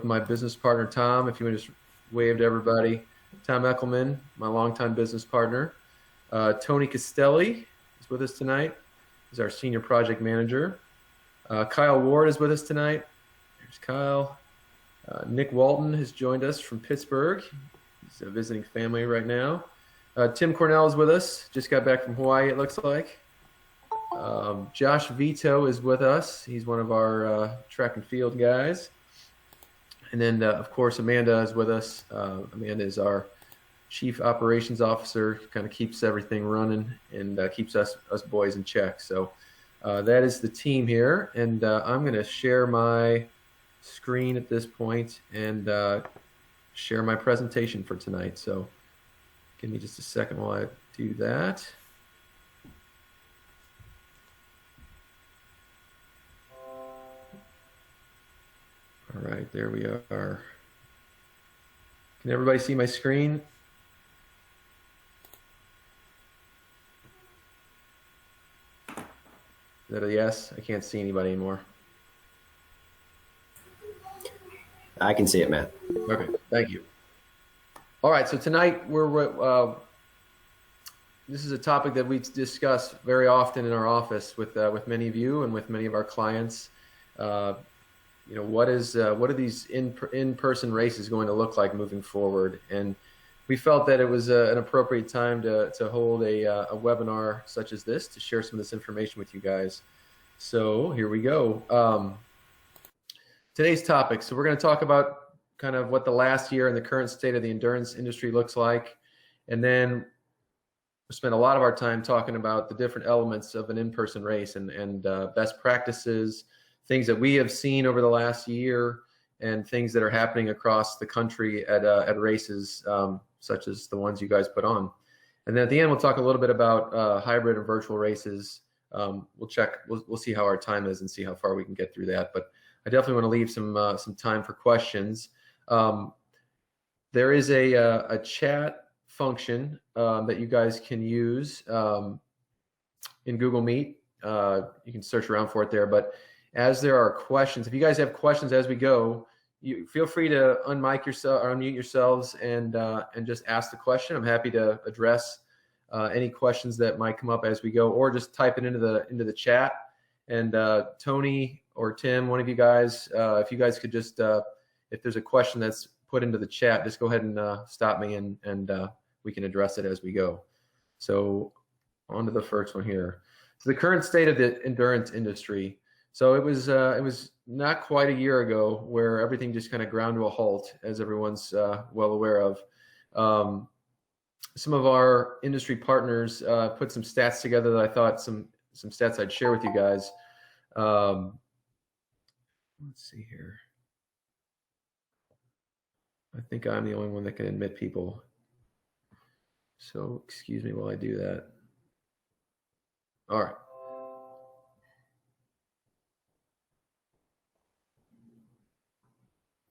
my business partner, Tom. If you want to just wave to everybody. Tom Eckelman, my longtime business partner. Tony Castelli is with us tonight. He's our senior project manager. Kyle Ward is with us tonight. There's Kyle. Nick Walton has joined us from Pittsburgh. He's visiting family right now. Tim Cornell is with us. Just got back from Hawaii, it looks like. Josh Vito is with us. He's one of our track and field guys. And then, of course, Amanda is with us. Amanda is our chief operations officer, kind of keeps everything running and keeps us boys in check. So that is the team here. And I'm going to share my screen at this point and share my presentation for tonight. So give me just a second while I do that. All right, there we are. Can everybody see my screen? Is that a yes? I can't see anybody anymore. I can see it, Matt. Okay, thank you. All right, so tonight this is a topic that we discuss very often in our office with many of you and with many of our clients. What are these in-person races going to look like moving forward? And we felt that it was an appropriate time to hold a webinar such as this to share some of this information with you guys. So here we go. Today's topic. So we're going to talk about kind of what the last year and the current state of the endurance industry looks like. And then we spent a lot of our time talking about the different elements of an in-person race and best practices, things that we have seen over the last year, and things that are happening across the country at races such as the ones you guys put on. And then at the end, we'll talk a little bit about hybrid and virtual races. We'll see how our time is and see how far we can get through that. But I definitely want to leave some time for questions. There is a chat function that you guys can use in Google Meet. You can search around for it there, but as there are questions, if you guys have questions as we go, you feel free to unmute yourselves and just ask the question. I'm happy to address any questions that might come up as we go, or just type it into the chat. And Tony or Tim, one of you guys, if you guys could just, if there's a question that's put into the chat, just go ahead and stop me and we can address it as we go. So on to the first one here. So the current state of the endurance industry. So it was not quite a year ago where everything just kind of ground to a halt, as everyone's well aware of. Some of our industry partners put some stats together that I thought some stats I'd share with you guys. Let's see here. I think I'm the only one that can admit people. So excuse me while I do that. All right.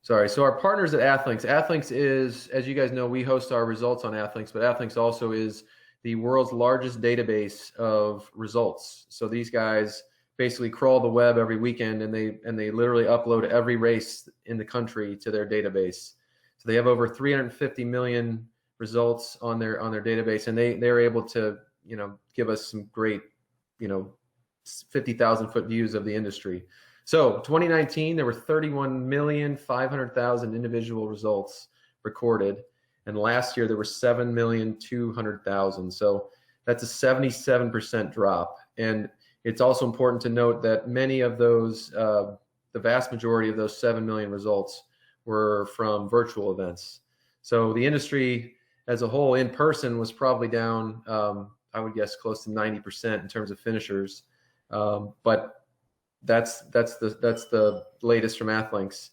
Sorry, so our partners at Athlinks. Athlinks is, as you guys know, we host our results on Athlinks, but Athlinks also is the world's largest database of results. So these guys basically crawl the web every weekend, and they literally upload every race in the country to their database. So they have over 350 million results on their database, and they're able to give us some great 50,000 foot views of the industry. So 2019, there were 31,500,000 individual results recorded. And last year, there were 7,200,000. So that's a 77% drop. And it's also important to note that many of those, the vast majority of those 7 million results were from virtual events. So the industry as a whole in person was probably down, I would guess, close to 90% in terms of finishers. But that's the latest from Athlinks.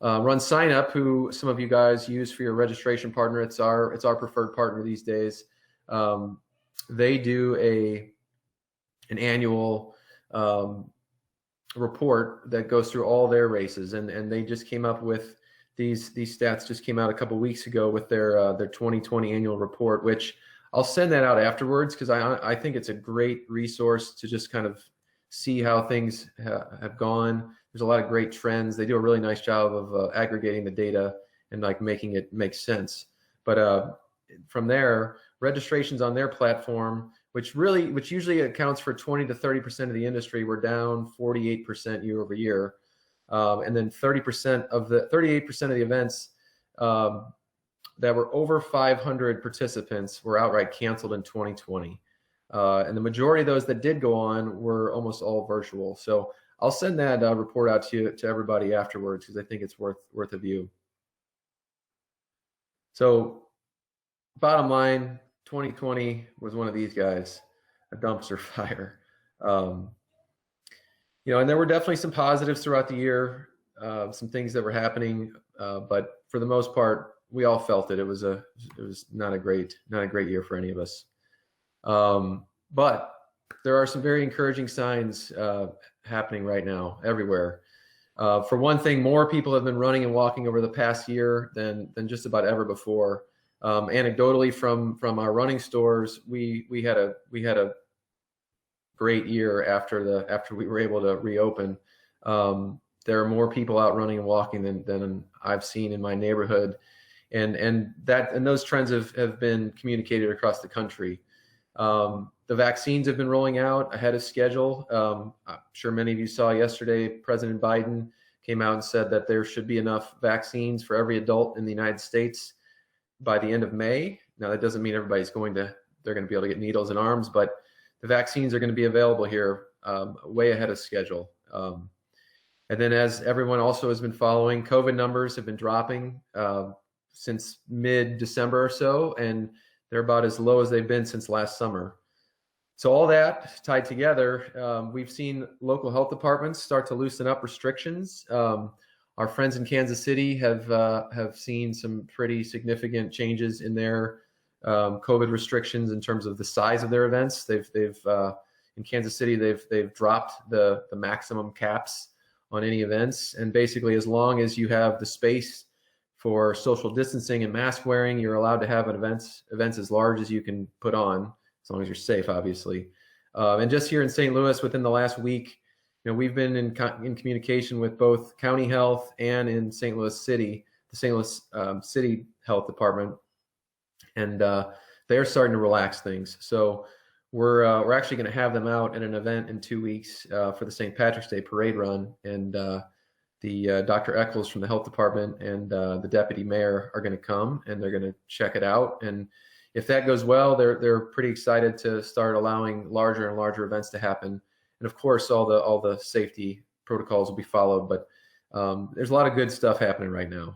Run Sign Up, who some of you guys use for your registration partner. It's our preferred partner these days. They do an annual report that goes through all their races, and they just came up with these stats. Just came out a couple weeks ago with their 2020 annual report, which I'll send that out afterwards because I think it's a great resource to just kind of see how things have gone. there's a lot of great trends. They do a really nice job of aggregating the data and like making it make sense. But from there, registrations on their platform, which usually accounts for 20 to 30% of the industry, were down 48% year over year. And then 38% of the events that were over 500 participants were outright canceled in 2020. And the majority of those that did go on were almost all virtual. So I'll send that report out to everybody afterwards, because I think it's worth a view. So bottom line, 2020 was one of these guys, a dumpster fire. And there were definitely some positives throughout the year, some things that were happening, but for the most part, we all felt it. It was not a great year for any of us. But there are some very encouraging signs happening right now everywhere. For one thing, more people have been running and walking over the past year than just about ever before. Anecdotally, from our running stores, we had a great year after we were able to reopen. There are more people out running and walking than I've seen in my neighborhood, and those trends have been communicated across the country. The vaccines have been rolling out ahead of schedule. I'm sure many of you saw yesterday, President Biden came out and said that there should be enough vaccines for every adult in the United States by the end of May. Now, that doesn't mean they're going to be able to get needles in arms, but the vaccines are going to be available here way ahead of schedule. And then, as everyone also has been following, COVID numbers have been dropping since mid-December or so, and they're about as low as they've been since last summer. So all that tied together, we've seen local health departments start to loosen up restrictions. Our friends in Kansas City have seen some pretty significant changes in their COVID restrictions in terms of the size of their events. They've in Kansas City, they've dropped the maximum caps on any events, and basically, as long as you have the space for social distancing and mask wearing, you're allowed to have events as large as you can put on, as long as you're safe, obviously. And just here in St. Louis, within the last week, we've been in communication with both county health and in St. Louis City, the St. Louis City Health Department, and they're starting to relax things. So we're actually going to have them out at an event in 2 weeks for the St. Patrick's Day parade run, and the Dr. Eccles from the health department and the deputy mayor are going to come, and they're going to check it out. And if that goes well, they're pretty excited to start allowing larger and larger events to happen. And of course, all the safety protocols will be followed. But there's a lot of good stuff happening right now.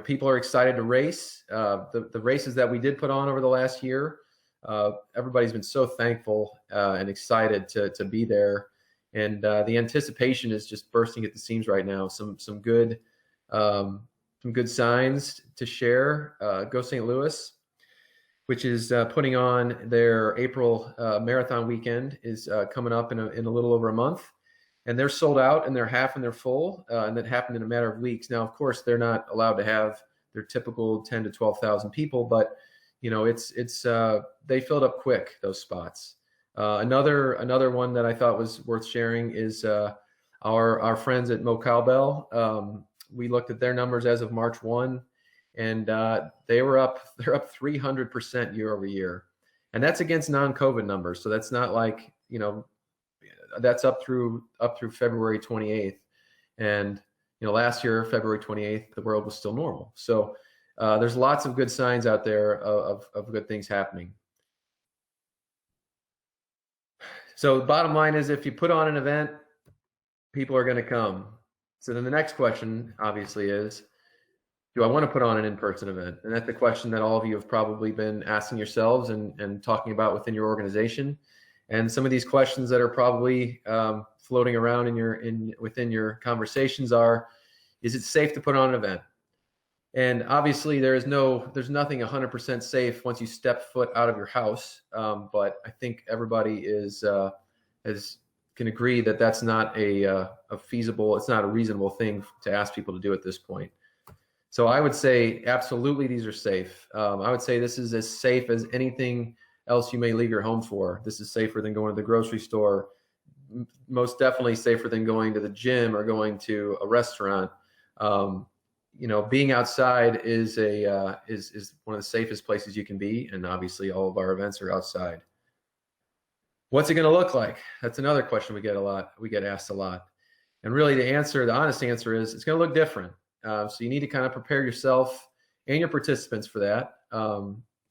People are excited to race. The races that we did put on over the last year, everybody's been so thankful and excited to be there. And the anticipation is just bursting at the seams right now. Some good signs to share. Go St. Louis, which is putting on their April marathon weekend, is coming up in a little over a month, and they're sold out, and they're half and they're full, and that happened in a matter of weeks. Now, of course, they're not allowed to have their typical 10 to 12,000 people, but it's they filled up quick, those spots. Another one that I thought was worth sharing is our friends at Mo Cowbell. We looked at their numbers as of March 1, and they're up 300% year over year, and that's against non-COVID numbers. So that's not like that's up through February 28th, and last year February 28th the world was still normal. So there's lots of good signs out there of good things happening. So the bottom line is, if you put on an event, people are going to come. So then the next question, obviously, is, do I want to put on an in-person event? And that's the question that all of you have probably been asking yourselves and talking about within your organization. And some of these questions that are probably floating around within your conversations are, is it safe to put on an event? And obviously, there's nothing 100% safe once you step foot out of your house. But I think everybody can agree that that's not a feasible, it's not a reasonable thing to ask people to do at this point. So I would say absolutely these are safe. I would say this is as safe as anything else you may leave your home for. This is safer than going to the grocery store, most definitely safer than going to the gym or going to a restaurant. Being outside is one of the safest places you can be, and obviously all of our events are outside. What's it going to look like? That's another question we get a lot. We get asked a lot, and really the honest answer is it's going to look different. So you need to kind of prepare yourself and your participants for that.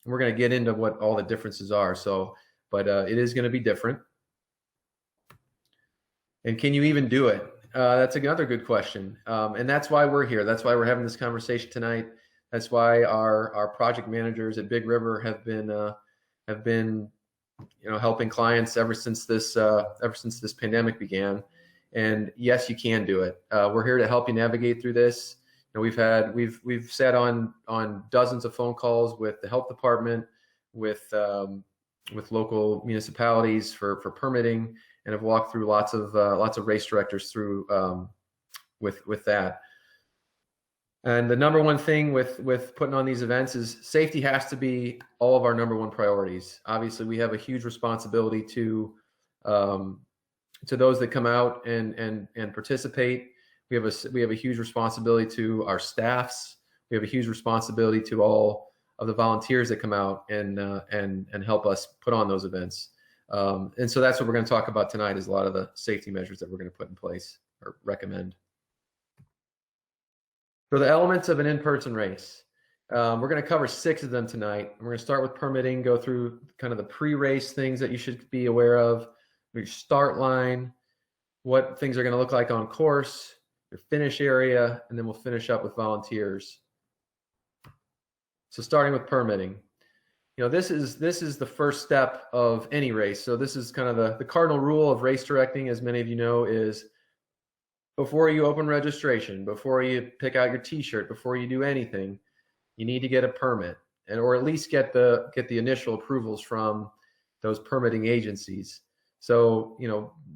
We're going to get into what all the differences are. But it is going to be different. And can you even do it? That's another good question. And that's why we're here. That's why we're having this conversation tonight. That's why our project managers at Big River have been helping clients ever since this pandemic began. And yes, you can do it. We're here to help you navigate through this. We've sat on dozens of phone calls with the health department, with local municipalities for permitting, and have walked through lots of race directors through with that. And the number one thing with putting on these events is safety has to be all of our number one priorities. Obviously, we have a huge responsibility to those that come out and participate. We have a huge responsibility to our staffs. We have a huge responsibility to all of the volunteers that come out and help us put on those events. And so that's what we're going to talk about tonight, is a lot of the safety measures that we're going to put in place or recommend. So the elements of an in-person race, we're going to cover 6 of them tonight. We're going to start with permitting, go through kind of the pre-race things that you should be aware of, your start line, what things are going to look like on course, your finish area, and then we'll finish up with volunteers. So starting with permitting, this is the first step of any race. So this is kind of the cardinal rule of race directing, as many of you know, is before you open registration, before you pick out your T-shirt, before you do anything, you need to get a permit, or at least get the initial approvals from those permitting agencies. So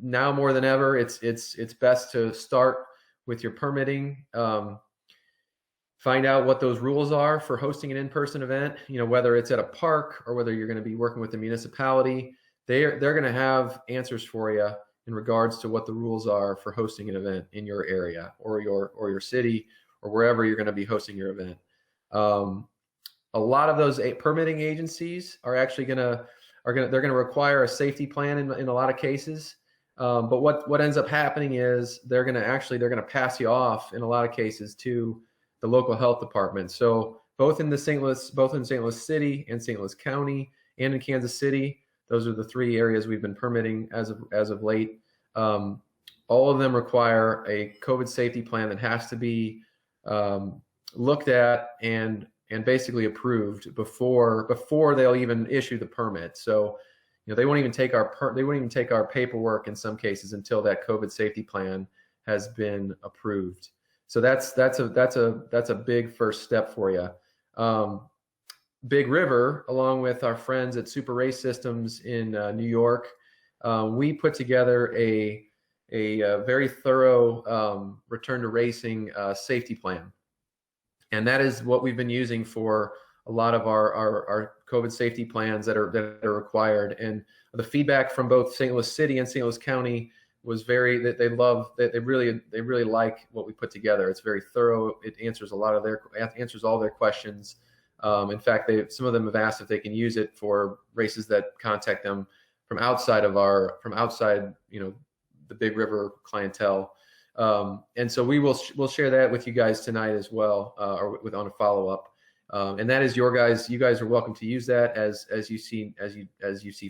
now more than ever, it's best to start with your permitting. Find out what those rules are for hosting an in-person event. Whether it's at a park or whether you're going to be working with the municipality, they're going to have answers for you in regards to what the rules are for hosting an event in your area or your city or wherever you're going to be hosting your event. A lot of those permitting agencies are actually they're going to require a safety plan in a lot of cases. But what ends up happening is they're going to pass you off in a lot of cases to the local health department. So both in St. Louis City and St. Louis County and in Kansas City, those are the 3 areas we've been permitting as of late. All of them require a COVID safety plan that has to be looked at and basically approved before they'll even issue the permit. So they won't even take our paperwork in some cases until that COVID safety plan has been approved. So that's a big first step for you. Big River, along with our friends at Super Race Systems in New York, we put together a very thorough return to racing safety plan, and that is what we've been using for a lot of our COVID safety plans that are required. And the feedback from both St. Louis City and St. Louis County was they really like what we put together. It's very thorough. It answers all their questions. In fact, some of them have asked if they can use it for races that contact them from outside the Big River clientele. And so we'll share that with you guys tonight as well, on a follow-up. And that is you guys are welcome to use that as you see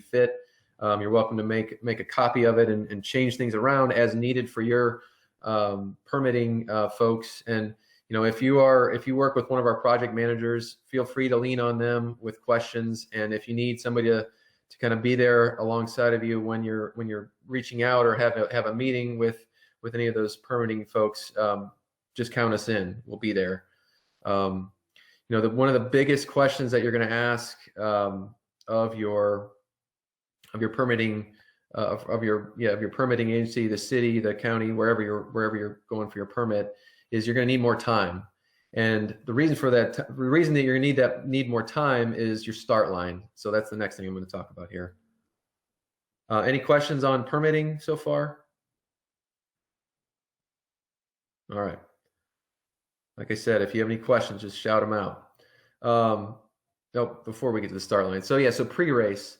fit. You're welcome to make a copy of it and change things around as needed for your permitting folks. And if you work with one of our project managers, feel free to lean on them with questions. And if you need somebody to kind of be there alongside of you when you're reaching out or have a meeting with any of those permitting folks, just count us in. We'll be there. One of the biggest questions that you're going to ask of your permitting of your permitting agency, the city, the county, wherever you're going for your permit, is you're going to need more time. And the reason that you're going to need more time is your start line. So that's the next thing I'm going to talk about here. Any questions on permitting so far? All right. Like I said, if you have any questions, just shout them out. Before we get to the start line. So yeah, so pre-race,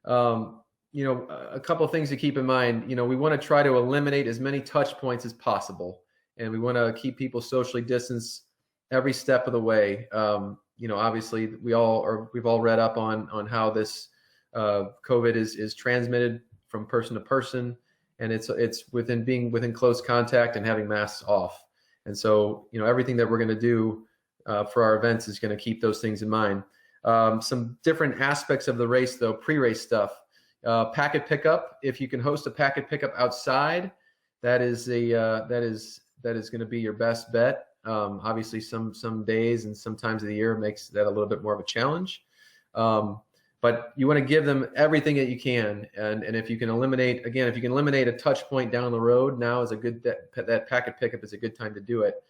a couple of things to keep in mind. We want to try to eliminate as many touch points as possible, and we want to keep people socially distanced every step of the way. Obviously we've all read up on how this COVID is transmitted from person to person, and it's being within close contact and having masks off. And so, everything that we're going to do for our events is going to keep those things in mind. Some different aspects of the race, though, pre-race stuff. Packet pickup. If you can host a packet pickup outside, that is going to be your best bet. Obviously, some days and some times of the year makes that a little bit more of a challenge. But you want to give them everything that you can, and if you can eliminate a touch point down the road, now is that packet pickup is a good time to do it.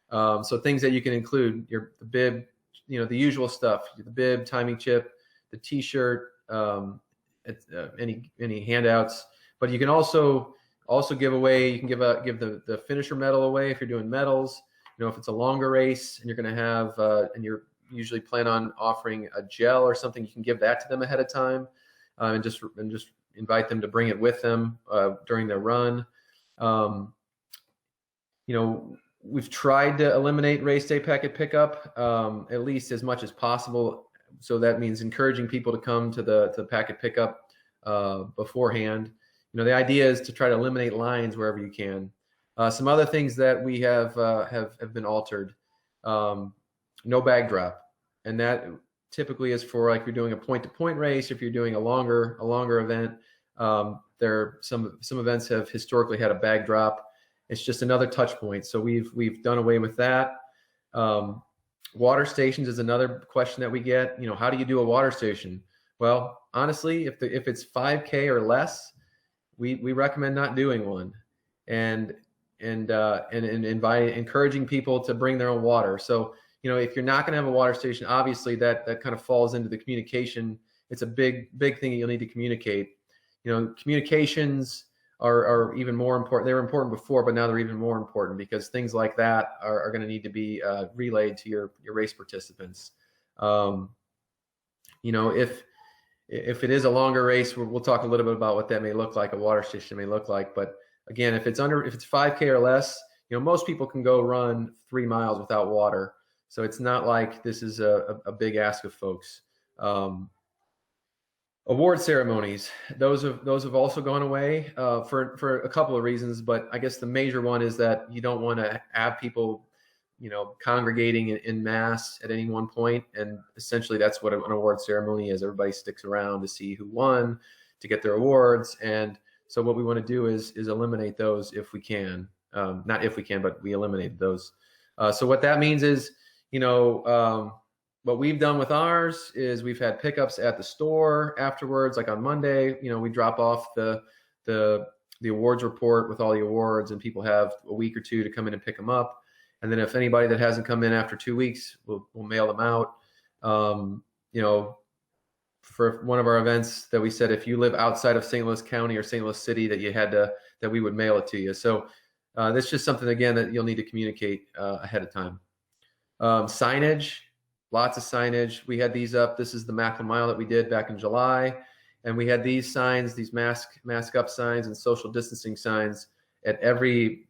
So things that you can include: the bib, the usual stuff, the bib, timing chip, the T-shirt, any handouts. But you can also give away. You can give the finisher medal away if you're doing medals. If it's a longer race and you're going to have and you're usually plan on offering a gel or something, you can give that to them ahead of time, and just invite them to bring it with them during their run. We've tried to eliminate race day packet pickup at least as much as possible. So that means encouraging people to come to the packet pickup beforehand. The idea is to try to eliminate lines wherever you can. Some other things that we have been altered. No bag drop, and that typically is for like you're doing a point-to-point race. If you're doing a longer event, some events have historically had a bag drop. It's just another touch point, so we've done away with that. Water stations is another question that we get. How do you do a water station? Well, honestly, if it's 5K or less, we recommend not doing one, and encouraging people to bring their own water. So if you're not going to have a water station, obviously that kind of falls into the communication. It's a big thing that you'll need to communicate. Communications are even more important. They were important before, but now they're even more important because things like that are going to need to be relayed to your race participants. If it is a longer race, we'll talk a little bit about what that may look like, a water station may look like. But again, if it's 5K or less, most people can go run 3 miles without water. So it's not like this is a big ask of folks. Award ceremonies, those have also gone away for a couple of reasons, but I guess the major one is that you don't want to have people, congregating in mass at any one point, and essentially that's what an award ceremony is. Everybody sticks around to see who won, to get their awards, and so what we want to do is eliminate those if we can. Not if we can, but we eliminated those. So what that means is, what we've done with ours is we've had pickups at the store afterwards. Like on Monday, we drop off the awards report with all the awards, and people have a week or two to come in and pick them up. And then if anybody that hasn't come in after 2 weeks, we'll mail them out. For one of our events that we said, if you live outside of St. Louis County or St. Louis City, that we would mail it to you. So that's just something, again, that you'll need to communicate ahead of time. Signage, lots of signage. We had these up. This is the Macklin Mile that we did back in July. And we had these signs, these mask up signs and social distancing signs at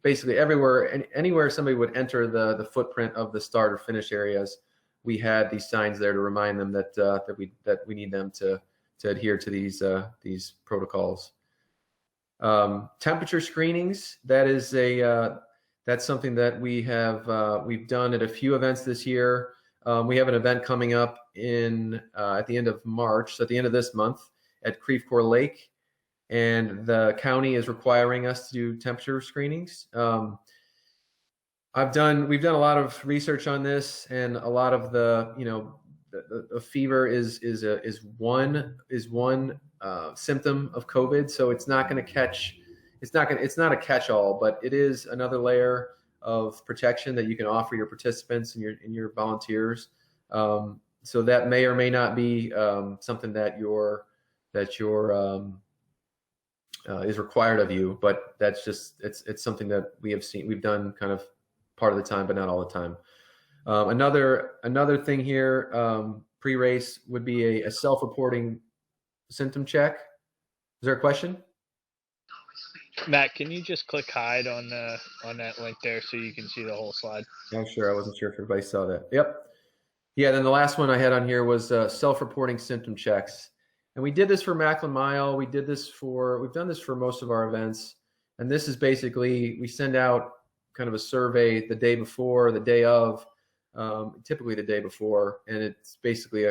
basically everywhere, and anywhere somebody would enter the footprint of the start or finish areas. We had these signs there to remind them that we need them to adhere to these protocols. Temperature screenings. That's something that we've done at a few events this year. We have an event coming up at the end of March, so at the end of this month, at Creve Coeur Lake, and the county is requiring us to do temperature screenings. We've done a lot of research on this, and a lot of the fever is one symptom of COVID. So it's not going to catch. It's not a catch-all, but it is another layer of protection that you can offer your participants and your volunteers. So that may or may not be something that you're is required of you, but that's just, it's something that we've done kind of part of the time, but not all the time. Another thing here, pre-race would be a self-reporting symptom check. Is there a question? Matt, can you just click hide on that link there so you can see the whole slide? Oh, sure. I wasn't sure if everybody saw that. Yep. Yeah. Then the last one I had on here was self-reporting symptom checks, and we did this for Macklin Mile. We've done this for most of our events, and this is basically we send out kind of a survey the day before, the day of, typically the day before, and it's basically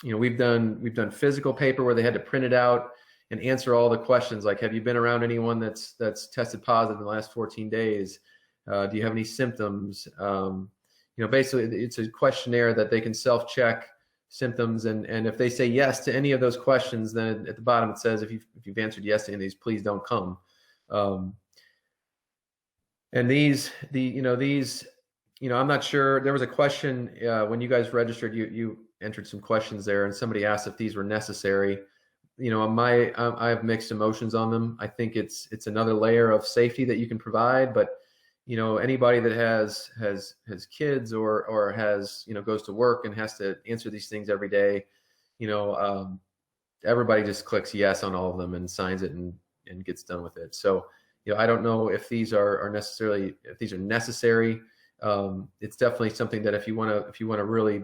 we've done physical paper where they had to print it out and answer all the questions like, have you been around anyone that's tested positive in the last 14 days? Do you have any symptoms? Basically it's a questionnaire that they can self-check symptoms, and if they say yes to any of those questions, then at the bottom it says if you've answered yes to any of these, please don't come. And these, I'm not sure. There was a question when you guys registered. You entered some questions there, and somebody asked if these were necessary. I have mixed emotions on them. I think it's another layer of safety that you can provide, but anybody that has kids or has goes to work and has to answer these things every day, everybody just clicks yes on all of them and signs it and gets done with it. So I don't know if these are necessary. It's definitely something that if you want to really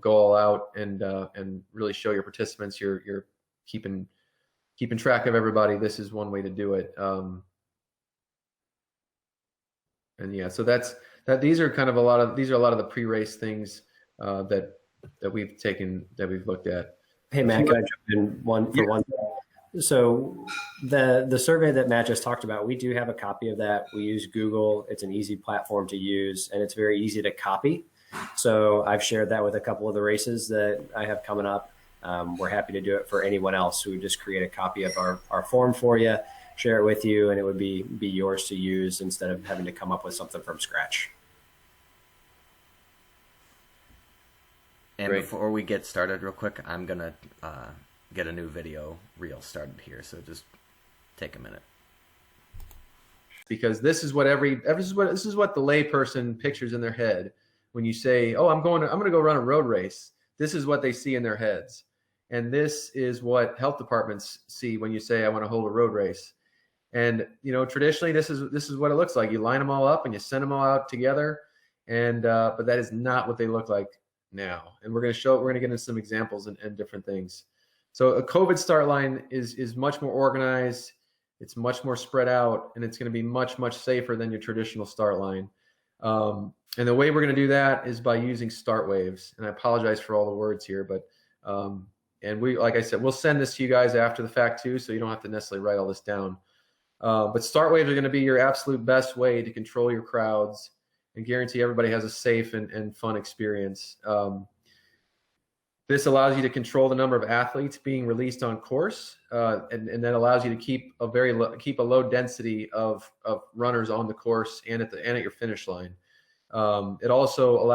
go all out and really show your participants you're keeping track of everybody, this is one way to do it. And yeah, so these are a lot of the pre-race things that we've looked at. Hey Matt, can I jump in one? So the survey that Matt just talked about, we do have a copy of that. We use Google. It's an easy platform to use, and it's very easy to copy. So I've shared that with a couple of the races that I have coming up. We're happy to do it for anyone else. So we just create a copy of our form for you, share it with you, and it would be yours to use instead of having to come up with something from scratch. And Great. Before we get started real quick, I'm going to get a new video reel started here. So just take a minute. Because this is what this is what the layperson pictures in their head when you say, "Oh, I'm going to go run a road race." This is what they see in their heads. And this is what health departments see when you say, "I want to hold a road race." And traditionally, this is what it looks like. You line them all up and you send them all out together, and but that is not what they look like now. And we're going to get into some examples and different things. So a COVID start line is much more organized. It's much more spread out, and it's going to be much safer than your traditional start line. And the way we're going to do that is by using start waves. And I apologize for all the words here, but and like I said, we'll send this to you guys after the fact too, so you don't have to necessarily write all this down. But start waves are going to be your absolute best way to control your crowds and guarantee everybody has a safe and fun experience. This allows you to control the number of athletes being released on course, and that allows you to keep a low density of runners on the course and at your finish line. It also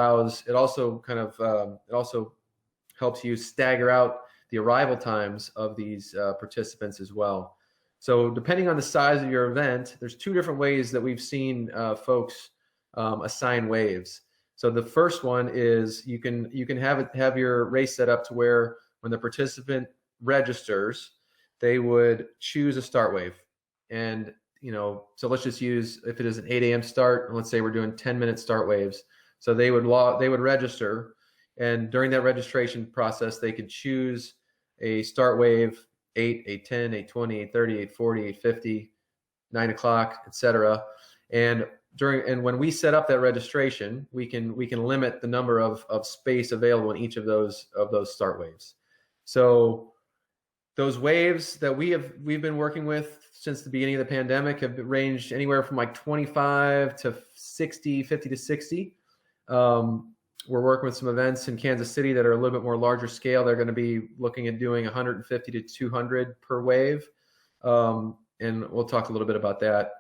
helps you stagger out the arrival times of these participants as well. So depending on the size of your event, there's two different ways that we've seen folks assign waves. So the first one is you can have your race set up to where when the participant registers, they would choose a start wave. And so let's just use, if it is an 8 a.m. start, and let's say we're doing 10-minute start waves. So they would register, and during that registration process, they could choose a start wave 8, 8:10, 8:20, 8:30, 8:40, 8:50, 9 o'clock, etc. And when we set up that registration, we can limit the number of space available in each of those start waves. So those waves that we've been working with since the beginning of the pandemic have ranged anywhere from like 25 to 60, 50 to 60. We're working with some events in Kansas City that are a little bit more larger scale. They're going to be looking at doing 150 to 200 per wave. And we'll talk a little bit about that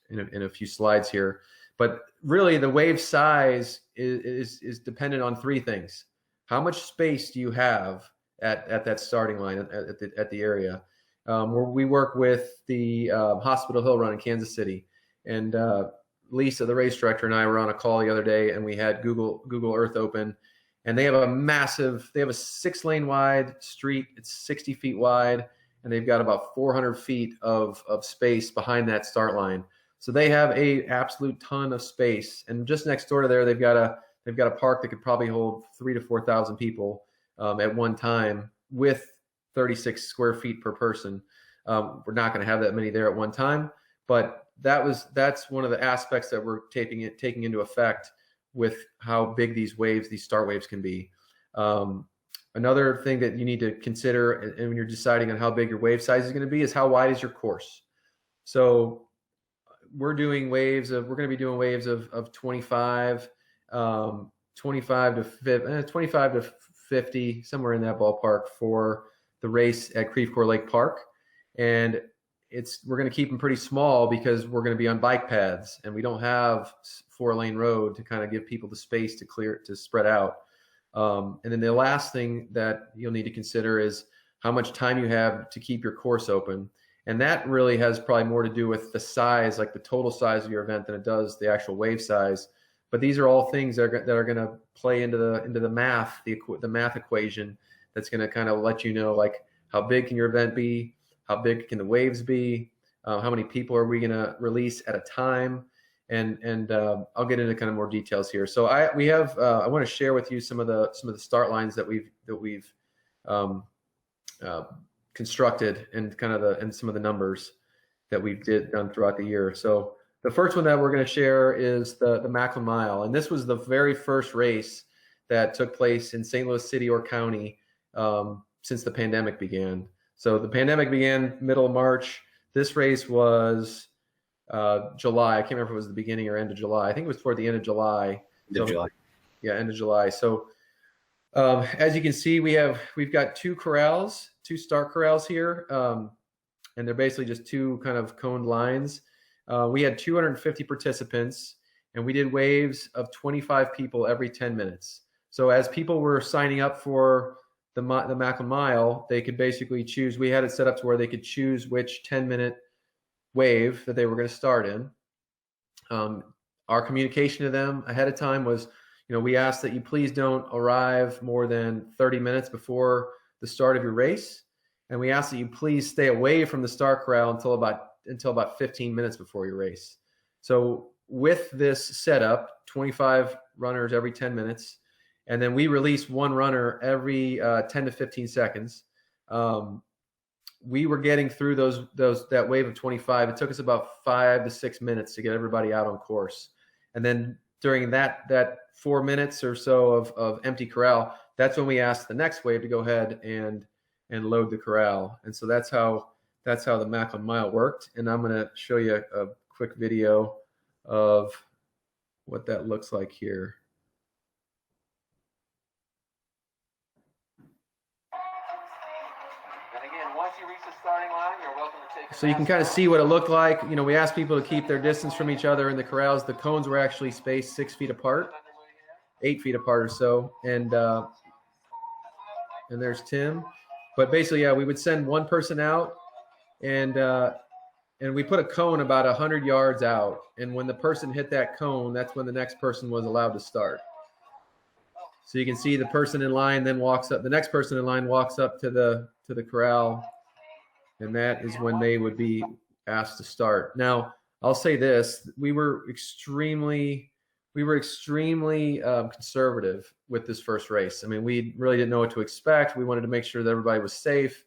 in a few slides here. But really the wave size is dependent on three things. How much space do you have at that starting line at the area? where we work with the Hospital Hill Run in Kansas City. And Lisa, the race director, and I were on a call the other day, and we had Google Earth open, and they have a 6-lane wide street. It's 60 feet wide, and they've got about 400 feet of space behind that start line. So they have a absolute ton of space. And just next door to there, they've got a park that could probably hold 3,000 to 4,000 people at one time with 36 square feet per person. We're not going to have that many there at one time, but that's one of the aspects that we're taking into effect with how big these start waves can be. Another thing that you need to consider, and when you're deciding on how big your wave size is going to be, is how wide is your course. So we're going to be doing waves of 25 to 50, somewhere in that ballpark for the race at Creve Coeur Lake Park. And we're going to keep them pretty small because we're going to be on bike paths, and we don't have 4-lane road to kind of give people the space to spread out. And then the last thing that you'll need to consider is how much time you have to keep your course open. And that really has probably more to do with the size, like the total size of your event, than it does the actual wave size. But these are all things that are going to play into the math, the math equation that's going to kind of let you know, like, how big can your event be, how big can the waves be, how many people are we going to release at a time, and I'll get into kind of more details here. So I want to share with you some of the start lines that we've constructed, and kind of and some of the numbers that we've done throughout the year. So the first one that we're going to share is the Macklin Mile, and this was the very first race that took place in St. Louis City or County since the pandemic began. So the pandemic began middle of March. This race was July. I can't remember if it was the beginning or end of July. I think it was toward the end of July. July. Yeah, end of July. So as you can see, we've got two start corrals here, and they're basically just two kind of coned lines. We had 250 participants, and we did waves of 25 people every 10 minutes. So as people were signing up for the Macklin Mile, they could basically choose. We had it set up to where they could choose which 10-minute wave that they were going to start in. Our communication to them ahead of time was, we asked that you please don't arrive more than 30 minutes before the start of your race, and we asked that you please stay away from the start corral until about 15 minutes before your race. So with this setup, 25 runners every 10 minutes, and then we release one runner every 10 to 15 seconds. We were getting through that wave of 25. It took us about 5 to 6 minutes to get everybody out on course. And then during that 4 minutes or so of empty corral, that's when we asked the next wave to go ahead and load the corral. And so that's how the Macklin Mile worked. And I'm going to show you a quick video of what that looks like here. So you can kind of see what it looked like. We asked people to keep their distance from each other in the corrals. The cones were actually spaced 6 feet apart, 8 feet apart or so. And there's Tim. But basically, yeah, we would send one person out, and we put a cone about 100 yards out. And when the person hit that cone, that's when the next person was allowed to start. So you can see the person in line then walks up. The next person in line walks up to the corral, and that is when they would be asked to start. Now, I'll say this: we were extremely conservative with this first race. I mean, we really didn't know what to expect. We wanted to make sure that everybody was safe.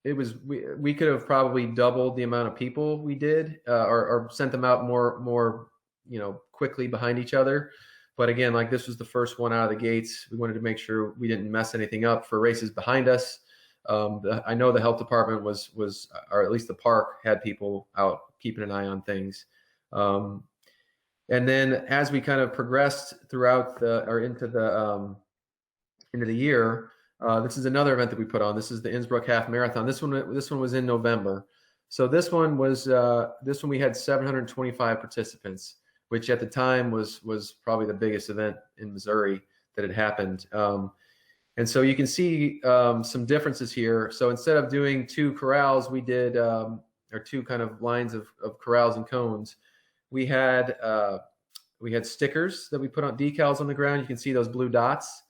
We could have probably doubled the amount of people we did, or sent them out more quickly behind each other. But again, like, this was the first one out of the gates. We wanted to make sure we didn't mess anything up for races behind us. I know the health department was, or at least the park had people out keeping an eye on things. And then as we kind of progressed throughout into the year, this is another event that we put on. This is the Innsbruck Half Marathon. This one was in November. So this one we had 725 participants, which at the time was probably the biggest event in Missouri that had happened. And so you can see some differences here. So instead of doing 2 corrals, we did, or 2 kind of lines of corrals and cones. We had stickers that we put on, decals on the ground. You can see those blue dots.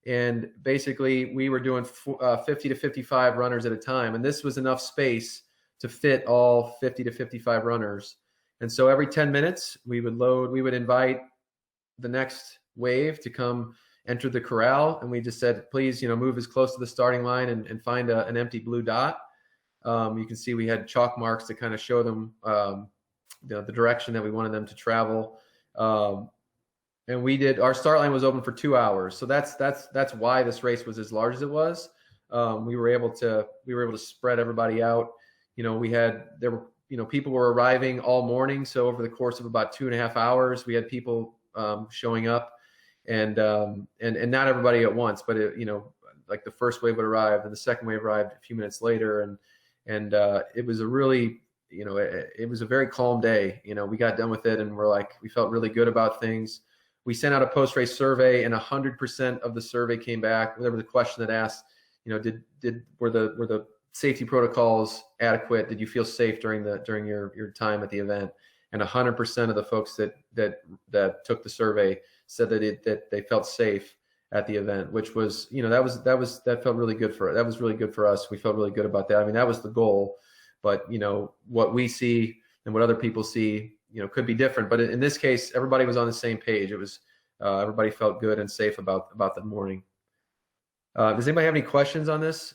And basically we were doing 50 to 55 runners at a time. And this was enough space to fit all 50 to 55 runners. And so every 10 minutes we would invite the next wave to come enter the corral. And we just said, please, move as close to the starting line and find an empty blue dot. You can see we had chalk marks to kind of show them the direction that we wanted them to travel. And our start line was open for 2 hours. So that's why this race was as large as it was. We were able to spread everybody out. People were arriving all morning. So over the course of about 2.5 hours, we had people showing up, and not everybody at once, but like the first wave would arrive and the second wave arrived a few minutes later. And it was a really, it was a very calm day. We got done with it and we felt really good about things. We sent out a post-race survey, and 100% of the survey came back. There was a question that asked, were the safety protocols adequate? Did you feel safe during your time at the event? And 100% of the folks that took the survey said that they felt safe at the event, which was, that felt really good that was really good for us. We felt really good about that. I mean, that was the goal, but what we see and what other people see, could be different. But in this case, everybody was on the same page. It was, everybody felt good and safe about the morning. Does anybody have any questions on this?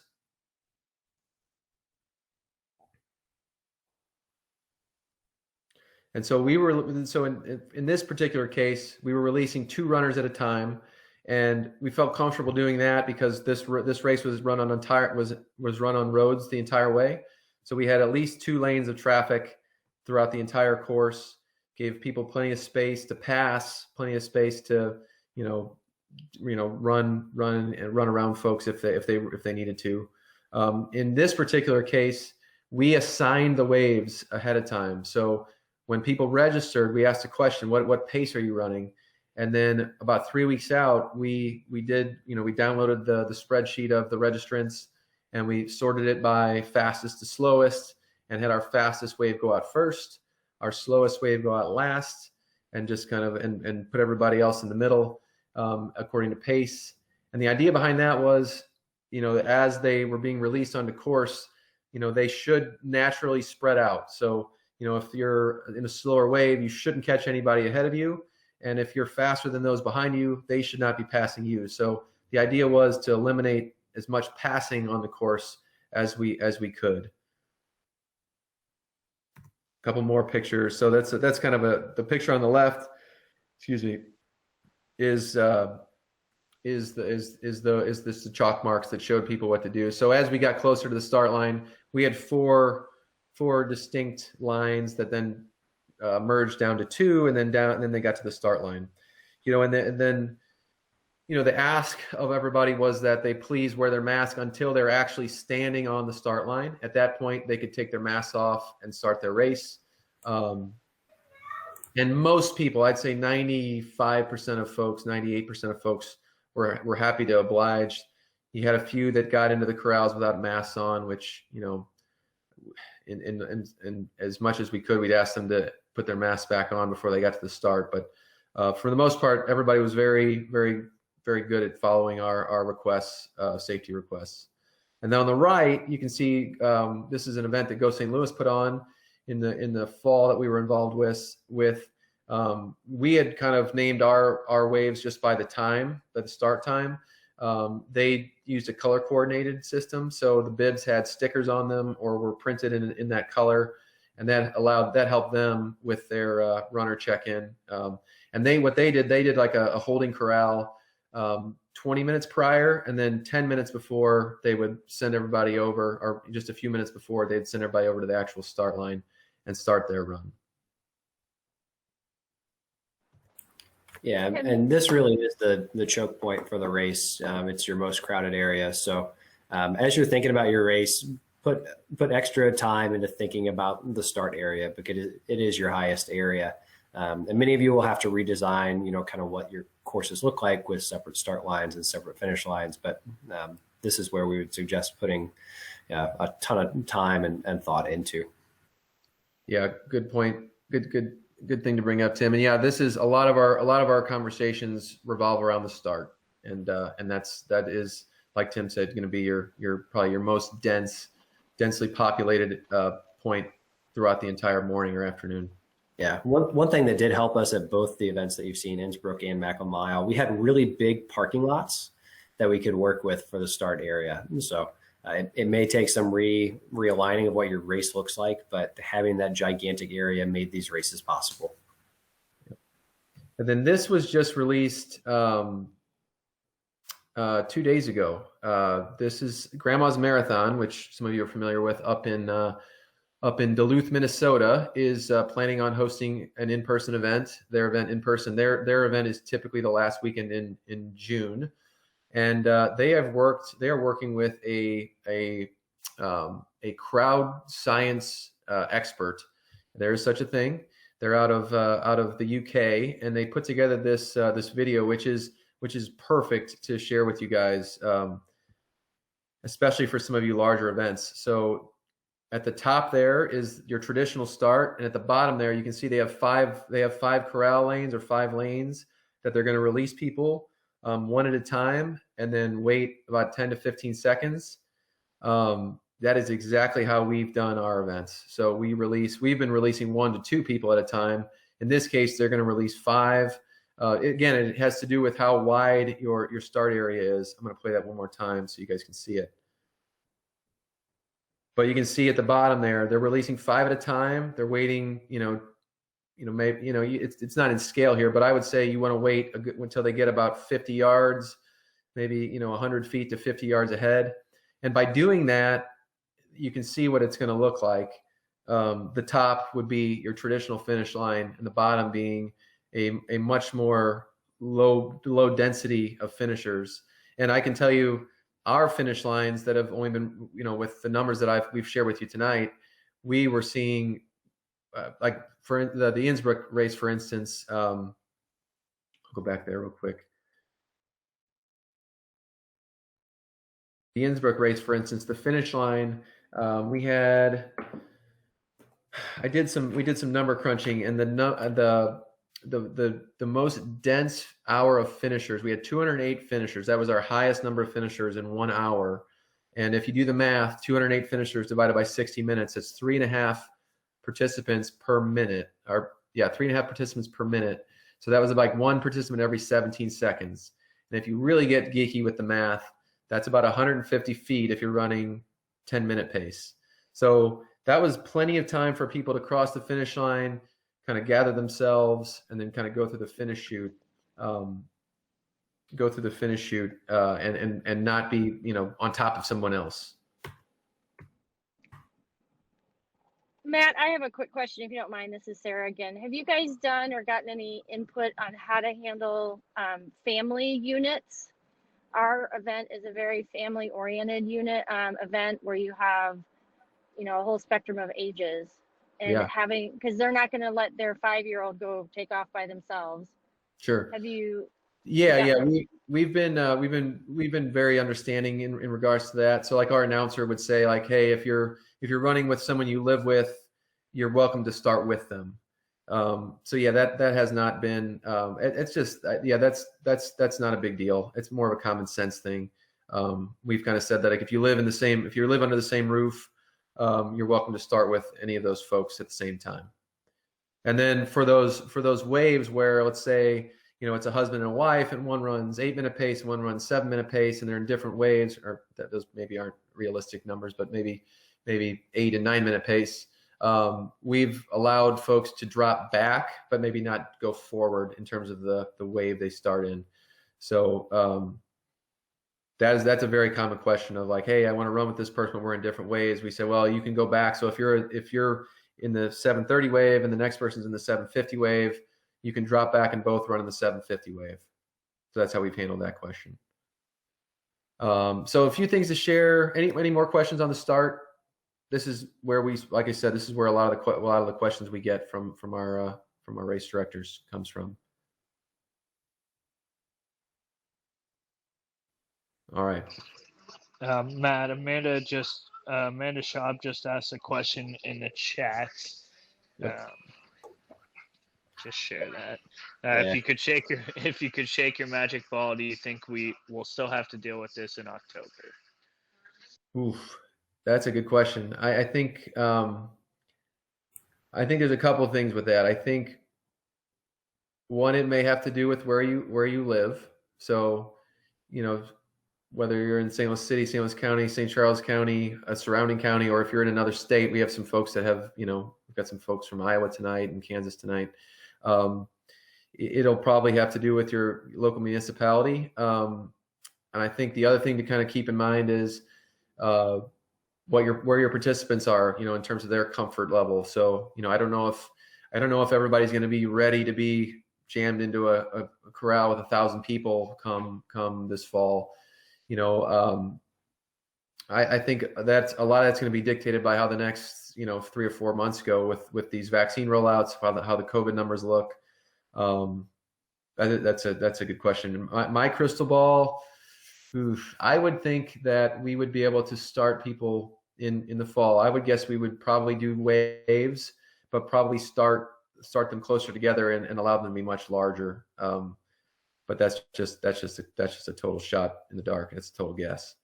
And so in this particular case, we were releasing 2 runners at a time, and we felt comfortable doing that because this race was run on roads the entire way. So we had at least 2 lanes of traffic throughout the entire course, gave people plenty of space to pass, plenty of space to run around folks if they needed to. In this particular case, we assigned the waves ahead of time. So when people registered, we asked a question, what pace are you running? And then about 3 weeks out, we downloaded the spreadsheet of the registrants, and we sorted it by fastest to slowest, and had our fastest wave go out first, our slowest wave go out last, and just kind of and put everybody else in the middle according to pace. And the idea behind that was, as they were being released onto course, they should naturally spread out. So if you're in a slower wave, you shouldn't catch anybody ahead of you. And if you're faster than those behind you, they should not be passing you. So the idea was to eliminate as much passing on the course as we could. A couple more pictures. So that's kind of the picture on the left, excuse me, is the chalk marks that showed people what to do. So as we got closer to the start line, we had four distinct lines that then merged down to 2, and then they got to the start line. And then the ask of everybody was that they please wear their mask until they're actually standing on the start line. At that point, they could take their masks off and start their race. And most people, I'd say 95% of folks, 98% of folks were happy to oblige. You had a few that got into the corrals without masks on, which, in as much as we could, we'd ask them to put their masks back on before they got to the start. But for the most part, everybody was very, very, very good at following our requests, safety requests. And then on the right, you can see this is an event that Go St. Louis put on in the fall that we were involved with. We had kind of named our waves just by the start time. They used a color coordinated system, so the bibs had stickers on them or were printed in that color, and that helped them with their runner check-in. And what they did like a holding corral 20 minutes prior, and then 10 minutes before they would send everybody over, or just a few minutes before, they'd send everybody over to the actual start line and start their run. Yeah, and this really is the choke point for the race. It's your most crowded area. So as you're thinking about your race, put extra time into thinking about the start area, because it is your highest area. And many of you will have to redesign, kind of what your courses look like with separate start lines and separate finish lines. But this is where we would suggest putting a ton of time and thought into. Yeah, good point. Good thing to bring up, Tim. And yeah, this is a lot of our conversations revolve around the start, and that is, like Tim said, going to be your probably your most densely populated point throughout the entire morning or afternoon. Yeah, one thing that did help us at both the events that you've seen, Innsbruck and Macklin Mile, we had really big parking lots that we could work with for the start area. And so it may take some realigning of what your race looks like, but having that gigantic area made these races possible. And then this was just released 2 days ago. This is Grandma's Marathon, which some of you are familiar with, up in Duluth, Minnesota, is planning on hosting an in-person event. Their event in person. Their event is typically the last weekend in June, and they are working with a crowd science expert. There is such a thing. They're out of the UK, and they put together this video, which is perfect to share with you guys, especially for some of you larger events. So at the top there is your traditional start, and at the bottom there you can see they have five corral lanes or 5 lanes that they're going to release people one at a time, and then wait about 10 to 15 seconds. That is exactly how we've done our events. So we've been releasing 1 to 2 people at a time. In this case, they're going to release 5. Again, it has to do with how wide your start area is. I'm going to play that one more time so you guys can see it. But you can see at the bottom there, they're releasing 5 at a time. They're waiting, maybe, it's not in scale here, but I would say you want to wait until they get about 50 yards, maybe, 100 feet to 50 yards ahead. And by doing that, you can see what it's going to look like. The top would be your traditional finish line, and the bottom being a much more low density of finishers. And I can tell you, our finish lines that have only been, with the numbers that we've shared with you tonight, we were seeing, like for the Innsbruck race, for instance. I'll go back there real quick. The Innsbruck race, for instance, the finish line, we did some number crunching, and the most dense hour of finishers, we had 208 finishers. That was our highest number of finishers in 1 hour. And if you do the math, 208 finishers divided by 60 minutes, it's 3.5 participants per minute, 3.5 participants per minute. So that was like 1 participant every 17 seconds. And if you really get geeky with the math, that's about 150 feet if you're running 10-minute pace. So that was plenty of time for people to cross the finish line, kind of gather themselves, and then kind of go through the finish chute, and not be, on top of someone else. Matt, I have a quick question, if you don't mind. This is Sarah again. Have you guys done or gotten any input on how to handle family units? Our event is a very family-oriented event where you have, a whole spectrum of ages. And because they're not going to let their 5-year-old go take off by themselves. Sure. Have you? Yeah. We've been very understanding in regards to that. So like our announcer would say, like, hey, if you're running with someone you live with, you're welcome to start with them. So yeah, that has not been. It's just that's not a big deal. It's more of a common sense thing. We've kind of said that, like, if you live under the same roof, you're welcome to start with any of those folks at the same time. And then for those waves where, let's say, it's a husband and a wife, and one runs 8-minute pace and one runs 7-minute pace, and they're in different waves, or those maybe aren't realistic numbers, but maybe 8 and 9-minute pace. We've allowed folks to drop back, but maybe not go forward in terms of the wave they start in. So that's a very common question of, like, hey, I want to run with this person, but we're in different waves. We say, well, you can go back. So if you're in the 730 wave and the next person's in the 750 wave, you can drop back and both run in the 750 wave. So that's how we've handled that question. So a few things to share. Any more questions on the start? This is where like I said, this is where a lot of the questions we get from our race directors comes from. All right. Matt, Amanda Schaub just asked a question in the chat. Yep. Just share that. Yeah. If you could shake your magic ball, do you think we will still have to deal with this in October? Oof, that's a good question. I think there's a couple of things with that. I think one, it may have to do with where you live. So, whether you're in St. Louis City, St. Louis County, St. Charles County, a surrounding county, or if you're in another state, we have some folks that have, we've got some folks from Iowa tonight and Kansas tonight. It'll probably have to do with your local municipality. And I think the other thing to kind of keep in mind is where your participants are, in terms of their comfort level. So, I don't know if everybody's going to be ready to be jammed into a corral with 1,000 people come this fall. I think that's a lot of that's going to be dictated by how the next 3 or 4 months go with these vaccine rollouts, how the COVID numbers look. That's a good question. My crystal ball, I would think that we would be able to start people in the fall. I would guess we would probably do waves, but probably start them closer together and allow them to be much larger. But that's just a total shot in the dark. It's a total guess.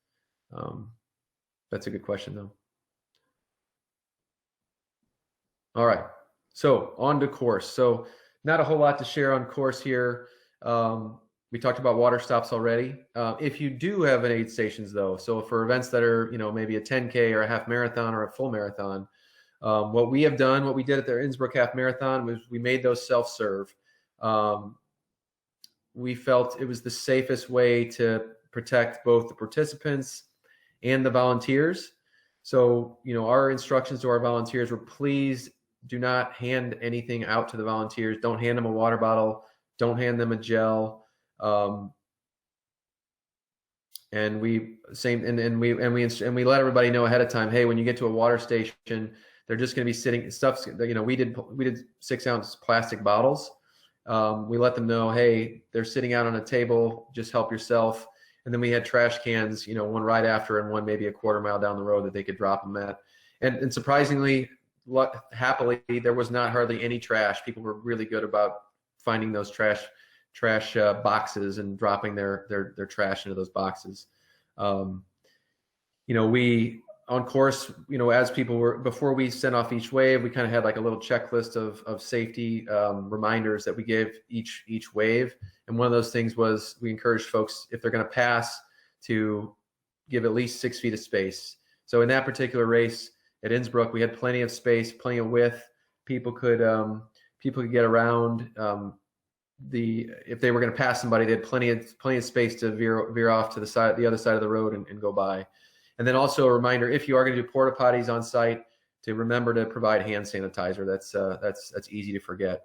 That's a good question though. All right, so on to course. So not a whole lot to share on course here. We talked about water stops already. If you do have an aid stations though, so for events that are, maybe a 10K or a half marathon or a full marathon, what we did at the Innsbruck half marathon was we made those self-serve. We felt it was the safest way to protect both the participants and the volunteers. So, our instructions to our volunteers were, please do not hand anything out to the volunteers. Don't hand them a water bottle. Don't hand them a gel. And we let everybody know ahead of time, hey, when you get to a water station, they're just going to be sitting stuff. We did 6-ounce plastic bottles. We let them know, hey, they're sitting out on a table, just help yourself. And then we had trash cans, one right after and one maybe a quarter mile down the road that they could drop them at. And surprisingly, happily, there was not hardly any trash. People were really good about finding those trash boxes and dropping their trash into those boxes. We on course, as people were, before we sent off each wave, we kind of had like a little checklist of safety reminders that we gave each wave. And one of those things was we encouraged folks, if they're going to pass, to give at least 6 feet of space. So in that particular race at Innsbruck, we had plenty of space, plenty of width. People could get around. If they were going to pass somebody, they had plenty of space to veer off to the other side of the road and go by. And then also a reminder, if you are going to do porta potties on site, to remember to provide hand sanitizer. That's easy to forget.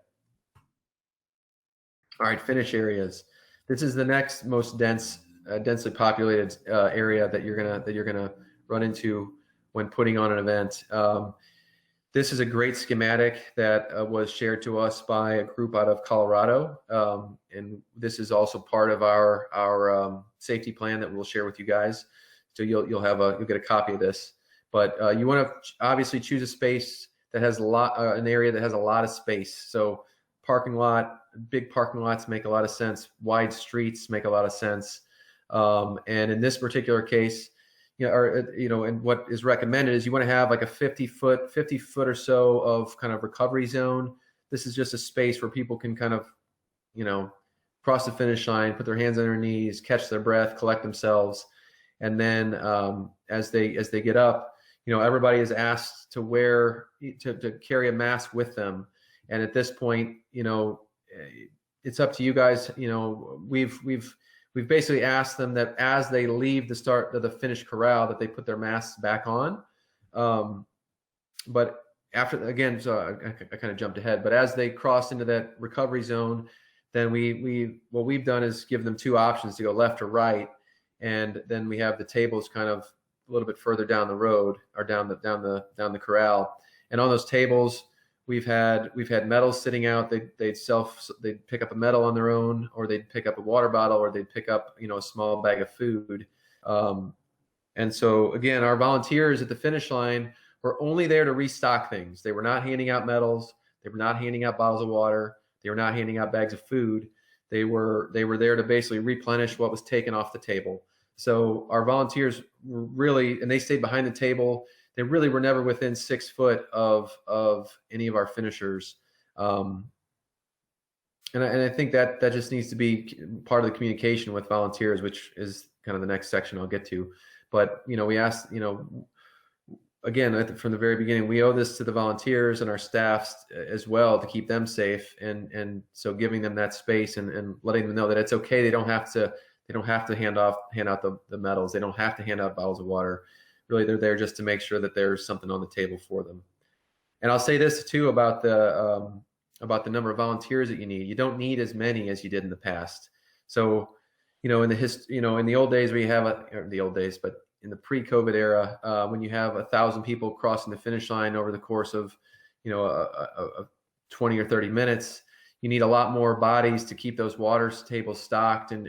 All right, finish areas. This is the next most densely populated area that you're gonna run into when putting on an event. This is a great schematic that was shared to us by a group out of Colorado, and this is also part of our safety plan that we'll share with you guys. So you'll get a copy of this. But you want to obviously choose a space that has an area that has a lot of space. So big parking lots make a lot of sense. Wide streets make a lot of sense. And in this particular case, and what is recommended is you want to have like a 50 foot or so of kind of recovery zone. This is just a space where people can kind of, cross the finish line, put their hands on their knees, catch their breath, collect themselves. And then as they get up, everybody is asked to carry a mask with them. And at this point, it's up to you guys. We've basically asked them that as they leave the start of the finish corral, that they put their masks back on. But after, again, so I kind of jumped ahead, but as they cross into that recovery zone, then what we've done is give them 2 options to go left or right. And then we have the tables kind of a little bit further down the road or down the corral. And on those tables, we've had medals sitting out. They'd pick up a medal on their own, or they'd pick up a water bottle, or they'd pick up, a small bag of food. And so again, our volunteers at the finish line were only there to restock things. They were not handing out medals. They were not handing out bottles of water. They were not handing out bags of food. They were there to basically replenish what was taken off the table. So our volunteers were really, and they stayed behind the table. They really were never within 6 foot of any of our finishers. And I think that just needs to be part of the communication with volunteers, which is kind of the next section I'll get to. But, we asked, again, from the very beginning, we owe this to the volunteers and our staffs as well to keep them safe. And so giving them that space and letting them know that it's okay. They don't have to hand out the medals. They don't have to hand out bottles of water. Really, they're there just to make sure that there's something on the table for them. And I'll say this too about the number of volunteers that you need. You don't need as many as you did in the past. So, in the old days where you have but in the pre-COVID era, when you have 1,000 people crossing the finish line over the course of, 20 or 30 minutes, you need a lot more bodies to keep those water tables stocked and